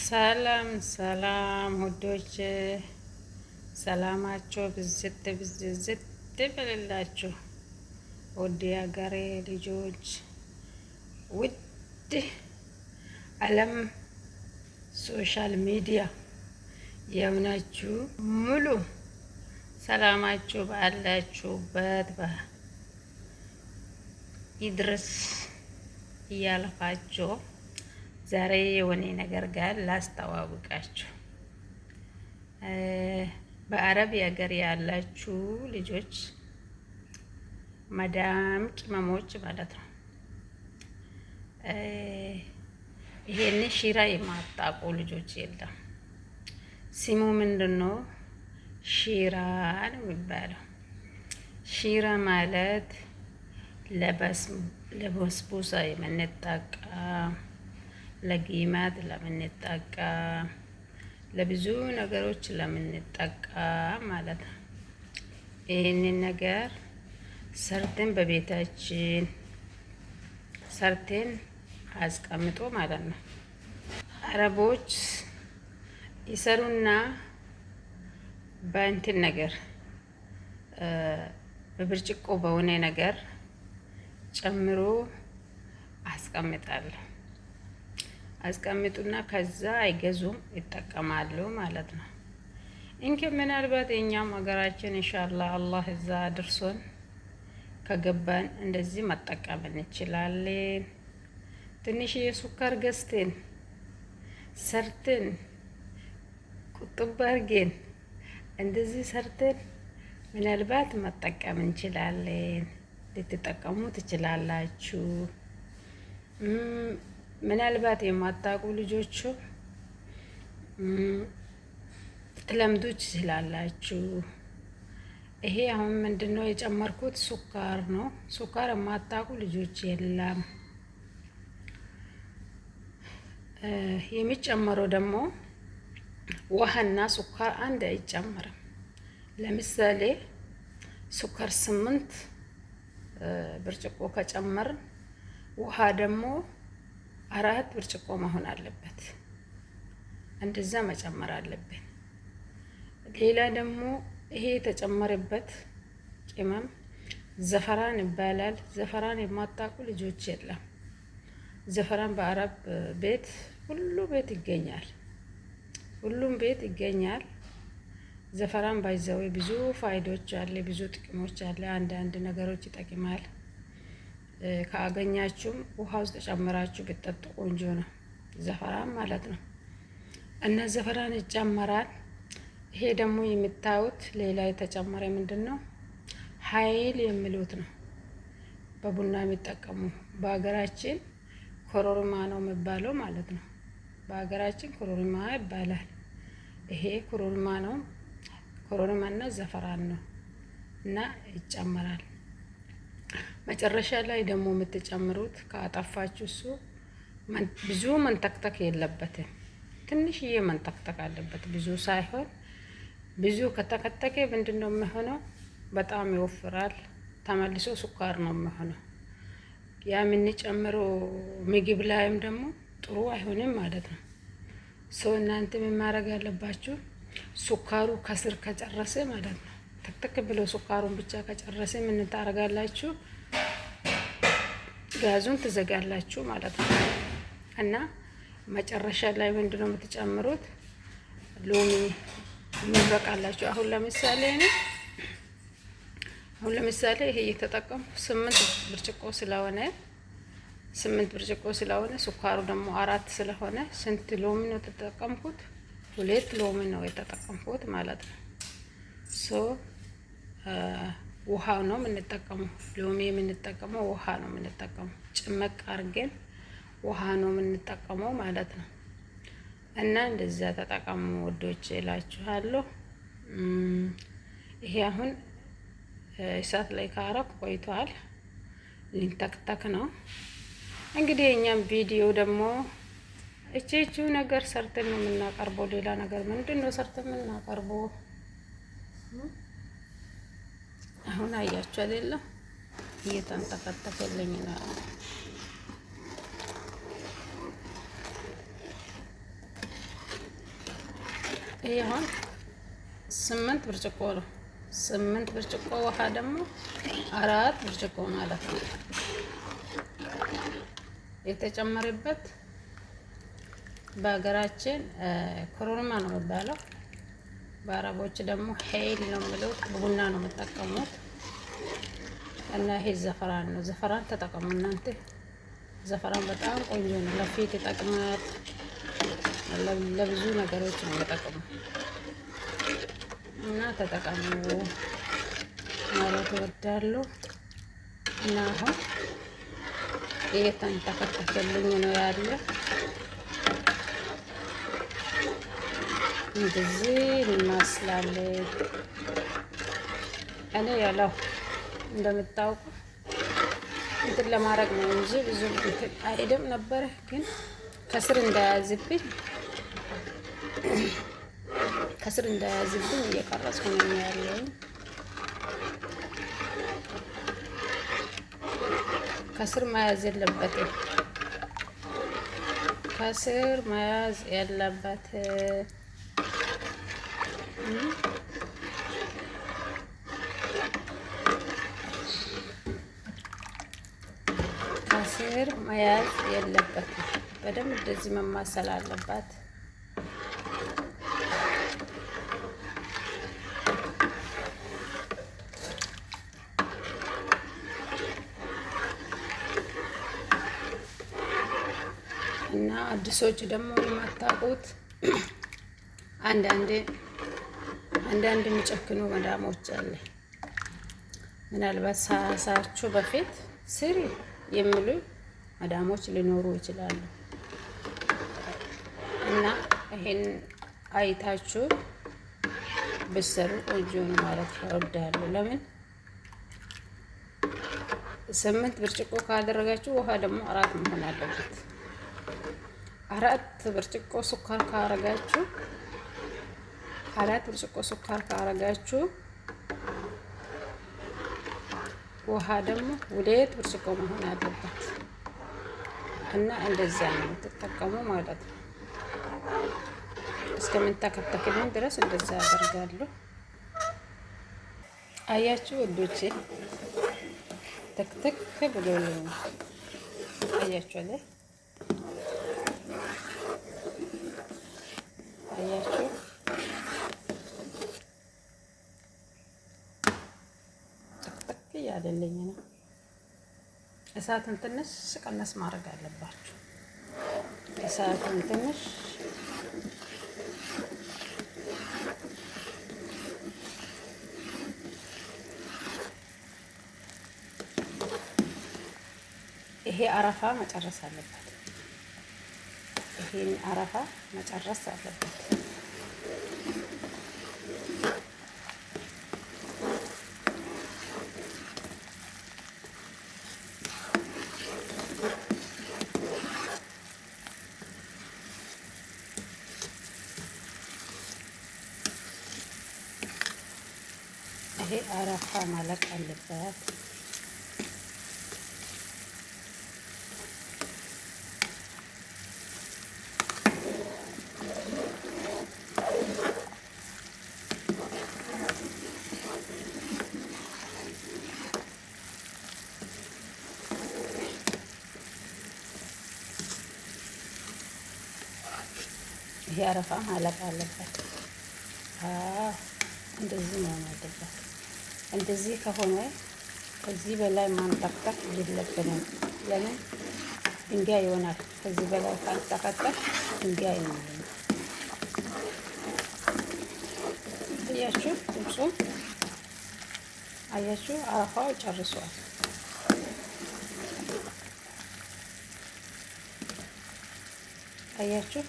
ሰላም ሰላም ውዶች፣ ሰላማችሁ ብዝት ብዝት ይበልላችሁ። ውድ የሀገሬ ልጆች፣ ውድ ዓለም ሶሻል ሚዲያ የሆናችሁ ሙሉ ሰላማችሁ ባላችሁበት ይድረስ እያልኳችሁ ዛሬ የሆነ ነገር ጋር ላስተዋውቃችሁ። በአረብ ሀገር ያላችሁ ልጆች መዳም ቅመሞች ማለት ነው። ይሄን ሺራ የማታውቁ ልጆች የለም። ስሙ ምንድነው? ሺራ ነው የሚባለው። ሺራ ማለት ለበስቡሳ የምንጠቀም፣ ለጌማት ለምንጠቀም፣ ለብዙ ነገሮች ለምንጠቀም ማለት ነው። ይህንን ነገር ሰርተን በቤታችን ሰርተን አስቀምጦ ማለት ነው። አረቦች ይሰሩና በእንትን ነገር በብርጭቆ በሆነ ነገር ጨምሮ አስቀምጡና ከዛ አይገዙም፣ ይጠቀማሉ ማለት ነው። እንኪ ምናልባት የኛም ሀገራችን ኢንሻአላህ አላህ እዛ አድርሶን ከገባን እንደዚህ መጠቀም እንችላለን። ትንሽ የሱካር ገዝተን ሰርተን ቁጥብ አድርገን እንደዚህ ሰርተን ምናልባት መጠቀም እንችላለን። ልትጠቀሙ ትችላላችሁ። ምናልባት የማታውቁ ልጆቹ ትለምዱ ትችላላችሁ። ይሄ አሁን ምንድነው የጨመርኩት? ሱካር ነው። ሱካር የማታውቁ ልጆች የለም። የሚጨመረው ደግሞ ውሃና ሱካር አንድ አይጨመርም። ለምሳሌ ሱካር 8 ብርጭቆ ከጨመርን ውሃ ደግሞ 4 ብርጭቆ መሆን አለበት። እንደዛ መጨመር አለብን። ሌላ ደግሞ ይሄ የተጨመረበት ቅመም ዘፈራን ይባላል። ዘፈራን የማታውቁ ልጆች የለም። ዘፈራን በአረብ ቤት ሁሉ ቤት ይገኛል። ሁሉም ቤት ይገኛል። ዘፈራን ባይዘው ብዙ ፋይዶች አለ፣ ብዙ ጥቅሞች አለ። አንዳንድ ነገሮች ይጠቅማል። ካገኛችሁም ውሃ ውስጥ ጨምራችሁ ብትጠጡ ቆንጆ ነው፣ ዘፈራን ማለት ነው። እና ዘፈራን ይጨመራል። ይሄ ደግሞ የምታዩት ሌላ የተጨመረ ምንድነው? ኃይል የሚሉት ነው። በቡና የሚጠቀሙ በሀገራችን ኮሮሪማ ነው የሚባለው ማለት ነው። በሀገራችን ኮሮሪማ ይባላል። ይሄ ኮሮሪማ ነው። ኮሮሪማና ዘፈራን ነው እና ይጨመራል። መጨረሻ ላይ ደግሞ የምትጨምሩት ካጠፋችሁ እሱ ብዙ መንተክተክ የለበትም። ትንሽዬ መንተክተክ አለበት፣ ብዙ ሳይሆን። ብዙ ከተከተከ ምንድነው የሚሆነው? በጣም ይወፍራል። ተመልሶ ሱካር ነው የሚሆነው። ያ የምንጨምረው ምግብ ላይም ደግሞ ጥሩ አይሆንም ማለት ነው። እናንተ ምን ማድረግ ያለባችሁ? ሱካሩ ከስር ከጨረሰ ማለት ነው፣ ተክተክ ብሎ ሱካሩን ብቻ ከጨረሰ ምን ታደርጋላችሁ? ጋዙን ትዘጋላችሁ ማለት ነው። እና መጨረሻ ላይ ምንድነው የምትጨምሩት? ሎሚ ይበቃላችሁ። አሁን ለምሳሌ ይሄ እየተጠቀምኩ 8 ብርጭቆ ስለሆነ ሱካሩ ደግሞ 4 ስለሆነ ስንት ሎሚ ነው የተጠቀምኩት? 2 ሎሚ ነው የተጠቀምኩት ማለት ነው። ውሃ ነው የምንጠቀመው። ሎሚ የምንጠቀመው ውሃ ነው የምንጠቀመው። ጭመቅ አድርገን ውሃ ነው የምንጠቀመው ማለት ነው። እና እንደዛ ተጠቀሙ ወዶች እላችኋለሁ። ይሄ አሁን እሳት ላይ ካረኩ ቆይቷል። ሊንተክተክ ነው እንግዲህ። የኛም ቪዲዮ ደግሞ እቺ ነገር ሰርተን ነው የምናቀርበው። ሌላ ነገር ምንድነው ሰርተን የምናቀርበው? አሁን አያችሁ አይደለም? እየተንተከተከልኝ ነው። ይሄ አሁን 8 ብርጭቆ ነው። 8 ብርጭቆ ውሃ ደግሞ 4 ብርጭቆ ማለት ነው የተጨመረበት። በሀገራችን ኮሮሪማ ነው የሚባለው፣ በአረቦች ደግሞ ሄይል ነው የሚሉት። ቡና ነው የምጠቀሙት እና ይሄ ዘፈራን ነው። ዘፈራን ተጠቀሙ እናንተ። ዘፈራን በጣም ቆንጆ ነው፣ ለፊት ይጠቅማል፣ ለብዙ ነገሮች ነው የሚጠቅሙ እና ተጠቀሙ ማለት እወዳለሁ። እና አሁን እየተንተከተከልኝ ነው ያለ። እንደዚህ ይመስላል። እኔ ያለው እንደምታውቁ እንትን ለማድረግ ነው እንጂ ብዙ እንትን አይደም ነበር፣ ግን ከስር እንዳያዝብኝ እየቀረጽኩ ነው ያለው። ከስር መያዝ የለበትም። ከስር መያዝ ያለበት ከስር መያዝ የለበትም። በደንብ እንደዚህ መማሰል አለባት። እና አዲሶች ደግሞ የማታውቁት አንዳንድ የሚጨክኑ መዳሞች አለ። ምናልባት ሳሳችሁ በፊት ስሪ የሚሉ መዳሞች ሊኖሩ ይችላሉ። እና ይሄን አይታችሁ ብትሰሩ ቆንጆ ነው ማለት እወዳለሁ። ለምን 8 ብርጭቆ ካደረጋችሁ ውሃ ደግሞ 4 መሆን አለበት። 4 ብርጭቆ ስኳር ካረጋችሁ 4 ብርጭቆ ስኳር ካረጋችሁ ውሃ ደግሞ 2 ብርጭቆ መሆን አለበት። እና እንደዛ ነው የምትጠቀሙ ማለት ነው። እስከምንተከተክልኝ ድረስ እንደዛ አደርጋለሁ። አያችሁ ወዶቼ ተክተክ ብሎ አያችሁ ላይ አያችሁ ተክተክ እያለልኝ ነው። እሳትን ትንሽ ቀነስ ማድረግ አለባችሁ። እሳትን ትንሽ ይሄ አረፋ መጨረስ አለበት። ይሄን አረፋ መጨረስ አለበት። ይሄ አረፋ ማለቅ አለበት። ይሄ አረፋ ማለቅ አለበት። እንደዚህ ነው ያለበት። እንደዚህ ከሆነ ከዚህ በላይ ማንጠቅጠቅ የለብንም። ለምን ድንጋይ ይሆናል። ከዚህ በላይ ካልጠቀጠቅ ድንጋይ ነው። አያችሁ ድምፁ፣ አያችሁ አረፋው ጨርሷል። አያችሁ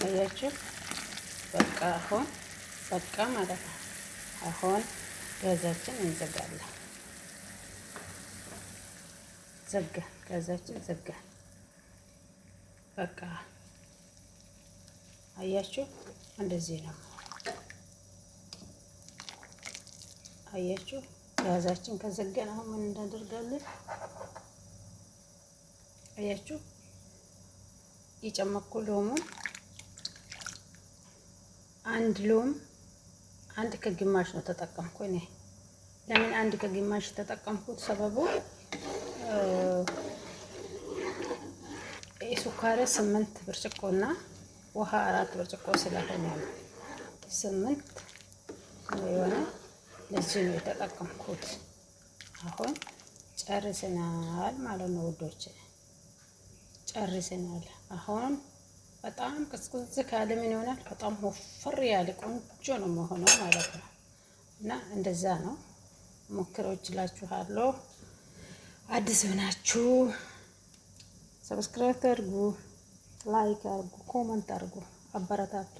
አያችሁ በቃ አሁን በቃ ማለት ነው። አሁን ጋዛችን እንዘጋለን። ዘጋ ጋዛችን ዘጋ። በቃ አያችሁ እንደዚህ ነው። አያችሁ ጋዛችን ከዘገን አሁን ምን እናደርጋለን? አያችሁ የጨመኩ ሎሙን አንድ ሎም አንድ ከግማሽ ነው ተጠቀምኩ እኔ። ለምን አንድ ከግማሽ ተጠቀምኩት? ሰበቡ የሱካር 8 ብርጭቆና ውሃ 4 ብርጭቆ ስለሆነ ነው 8 የሆነ ለዚህ ነው የተጠቀምኩት። አሁን ጨርሰናል ማለት ነው ውዶች፣ ጨርሰናል። አሁን በጣም ቅዝቅዝ ካለ ምን ይሆናል? በጣም ወፈር ያለ ቆንጆ ነው የሚሆነው ማለት ነው። እና እንደዛ ነው። ሞክረው እችላችኋለሁ። አዲስ ሆናችሁ ሰብስክራይብ አድርጉ፣ ላይክ አድርጉ፣ ኮመንት አድርጉ፣ አበረታቱ።